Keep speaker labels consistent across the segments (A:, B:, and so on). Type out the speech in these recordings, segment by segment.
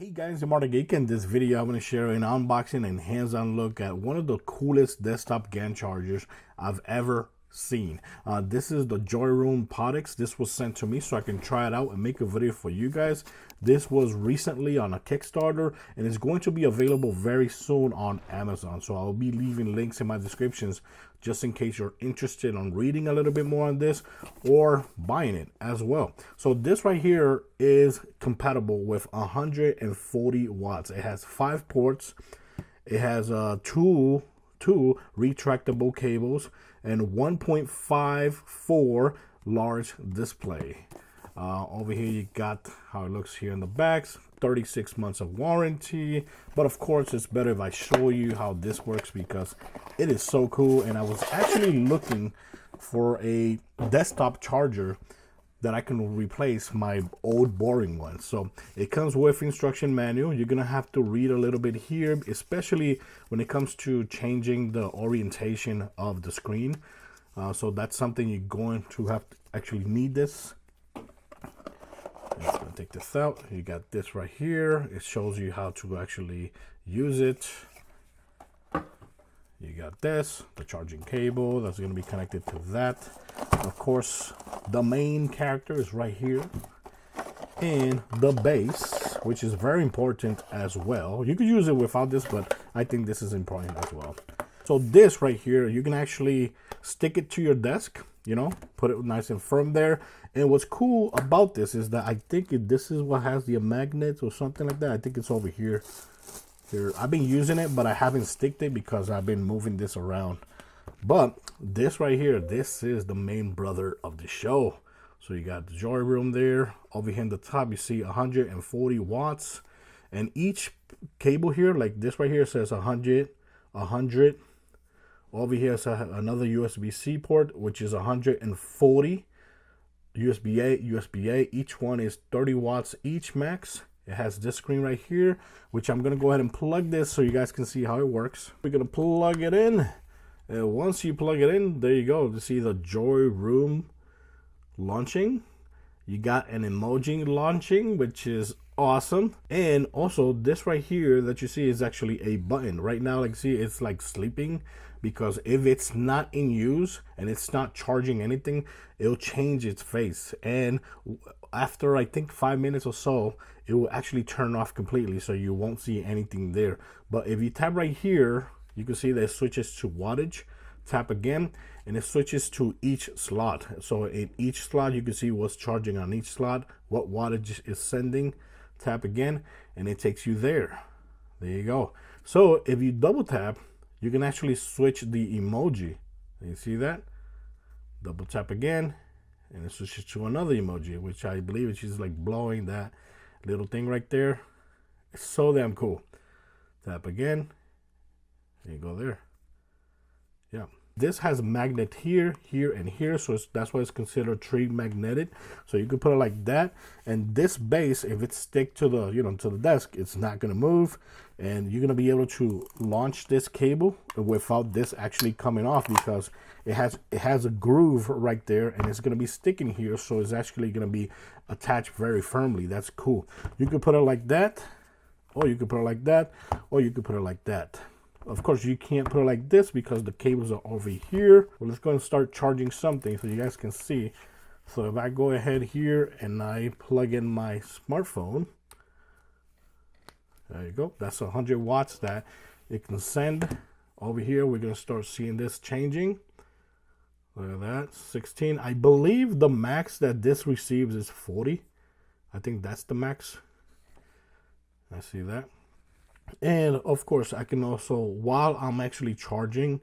A: Hey guys, I'm Marta Geek. In this video, I'm going to share an unboxing and hands-on look at one of the coolest desktop GaN chargers I've ever seen. This is the JOYROOM PODIX. This was sent to me so I can try it out and make a video for you guys. This was recently on a Kickstarter and it's going to be available very soon on Amazon. So I'll be leaving links in my descriptions just in case you're interested in reading a little bit more on this or buying it as well. So this right here is compatible with 140 watts. It has 5 ports. It has two retractable cables and 1.54 large display. Over here you got how it looks here in the backs. 36 months of warranty, but of course it's better if I show you how this works because it is so cool. And I was actually looking for a desktop charger that I can replace my old boring one. So it comes with instruction manual. You're gonna have to read a little bit here, especially when it comes to changing the orientation of the screen. So that's something you're going to have to actually need this. I'm just gonna take this out. You got this right here. It shows you how to actually use it. You got this, the charging cable that's going to be connected to that. Of course, the main character is right here. And the base, which is very important as well. You could use it without this, but I think this is important as well. So this right here, you can actually stick it to your desk, you know, put it nice and firm there. And what's cool about this is that I think this is what has the magnets or something like that. I think it's over here. Here, I've been using it, but I haven't sticked it because I've been moving this around. But this right here, this is the main brother of the show. So you got the JOYROOM there. Over here in the top, you see 140 watts. And each cable here, like this right here, says 100. Over here is another USB-C port, which is 140. USB-A, USB-A. Each one is 30 watts each max. It has this screen right here, which I'm going to go ahead and plug this so you guys can see how it works. We're going to plug it in. And once you plug it in, there you go. You see the JOYROOM launching. You got an emoji launching, which is awesome. And also this right here that you see is actually a button. Right now, like see, it's like sleeping because if it's not in use and it's not charging anything, it'll change its face. And after I think 5 minutes or so, it will actually turn off completely, so you won't see anything there. But if you tap right here, you can see that it switches to wattage. Tap again and it switches to each slot. So in each slot you can see what's charging on each slot, what wattage is sending. Tap again and it takes you there. There you go. So if you double tap, you can actually switch the emoji. You see that? Double tap again and it switches to another emoji, which I believe it's just like blowing that little thing right there. It's so damn cool. Tap again. There you go there. Yeah. This has magnet here, here, and here, so that's why it's considered tree magnetic. So you could put it like that, and this base, if it stick to the to the desk, it's not gonna move, and you're gonna be able to launch this cable without this actually coming off because it has a groove right there, and it's gonna be sticking here, so it's actually gonna be attached very firmly. That's cool. You could put it like that, or you could put it like that, or you could put it like that. Of course, you can't put it like this because the cables are over here. Well, let's go and start charging something so you guys can see. So if I go ahead here and I plug in my smartphone, there you go. That's 100 watts that it can send. Over here, we're going to start seeing this changing. Look at that, 16. I believe the max that this receives is 40. I think that's the max. I see that. And of course I can also, while I'm actually charging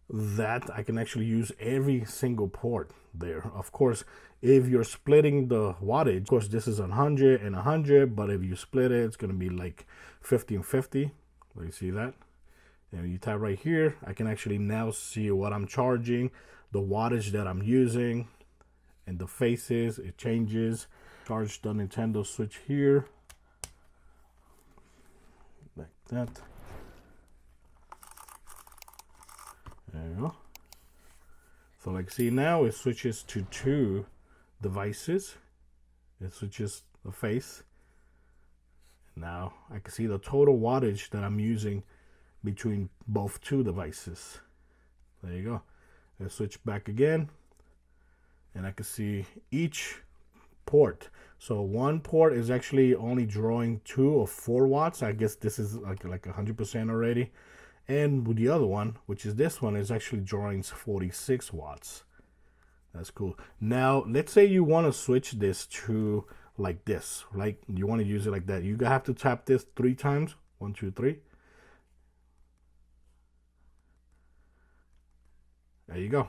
A: that, I can actually use every single port there. Of course, if you're splitting the wattage, of course this is 100 and 100, but if you split it, it's going to be like 50 and 50. You see that? And you tap right here, I can actually now see what I'm charging, the wattage that I'm using, and the faces. It changes. Charge the Nintendo Switch here. Like that. There you go. So like see now it switches to 2 devices. It switches the face Now I can see the total wattage that I'm using between both two devices. There you go. Let's switch back again, and I can see each port. So one port is actually only drawing 2 or 4 watts. I guess this is like 100% already. And with the other one, which is this one, is actually drawing 46 watts. That's cool. Now, let's say you want to switch this to like this, like you want to use it like that. You have to tap this 3 times. 1, 2, 3. There you go.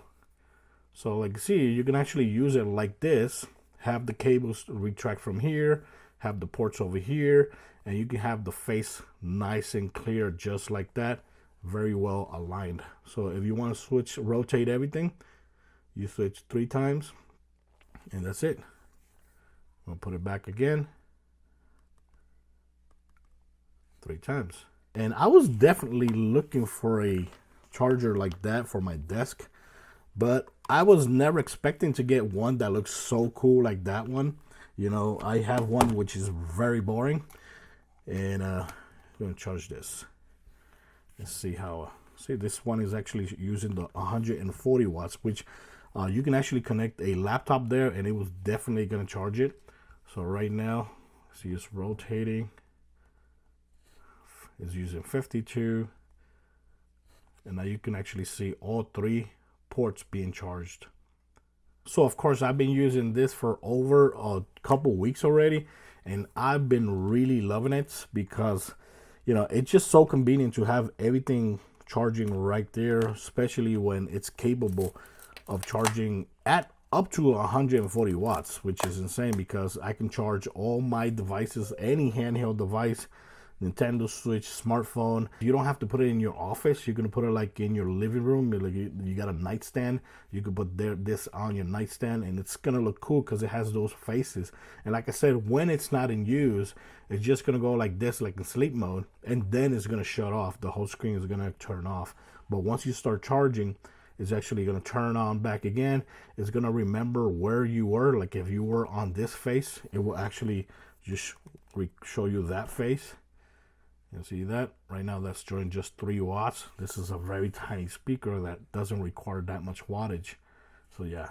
A: So like see, you can actually use it like this, have the cables retract from here, have the ports over here, and you can have the face nice and clear just like that, very well aligned. So if you want to switch, rotate everything, you switch 3 times, and that's it. I'll put it back again 3 times. And I was definitely looking for a charger like that for my desk, but I was never expecting to get one that looks so cool like that one. You know, I have one which is very boring, and I'm gonna charge this. Let's see how. See, this one is actually using the 140 watts, which you can actually connect a laptop there, and it was definitely gonna charge it. So right now, see, it's rotating. It's using 52, and now you can actually see all 3 ports being charged. So of course I've been using this for over a couple weeks already, and I've been really loving it because, you know, it's just so convenient to have everything charging right there, especially when it's capable of charging at up to 140 watts, which is insane because I can charge all my devices, any handheld device, Nintendo Switch, smartphone. You don't have to put it in your office. You can put it like in your living room. Like you got a nightstand. You can put this on your nightstand, and it's gonna look cool because it has those faces. And like I said, when it's not in use, it's just gonna go like this, like in sleep mode, and then it's gonna shut off. The whole screen is gonna turn off. But once you start charging, it's actually gonna turn on back again. It's gonna remember where you were. Like if you were on this face, it will actually just show you that face. You see that right now, that's drawing just 3 watts. This is a very tiny speaker that doesn't require that much wattage. So yeah,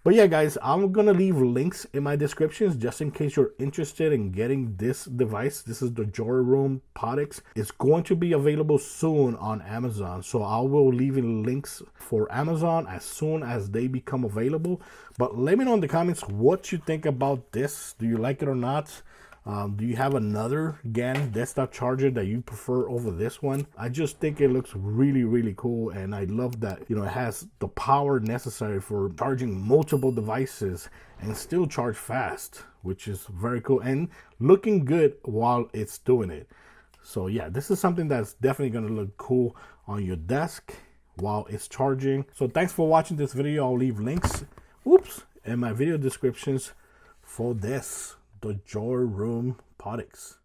A: but yeah guys, I'm gonna leave links in my descriptions just in case you're interested in getting this device. This is the JOYROOM PODIX. It's going to be available soon on Amazon, so I will leave in links for Amazon as soon as they become available. But let me know in the comments what you think about this. Do you like it or not? Do you have another GaN desktop charger that you prefer over this one? I just think it looks really, really cool, and I love that, you know, it has the power necessary for charging multiple devices and still charge fast, which is very cool and looking good while it's doing it. So yeah, this is something that's definitely going to look cool on your desk while it's charging. So thanks for watching this video. I'll leave links in my video descriptions for this, the JOYROOM PODIX.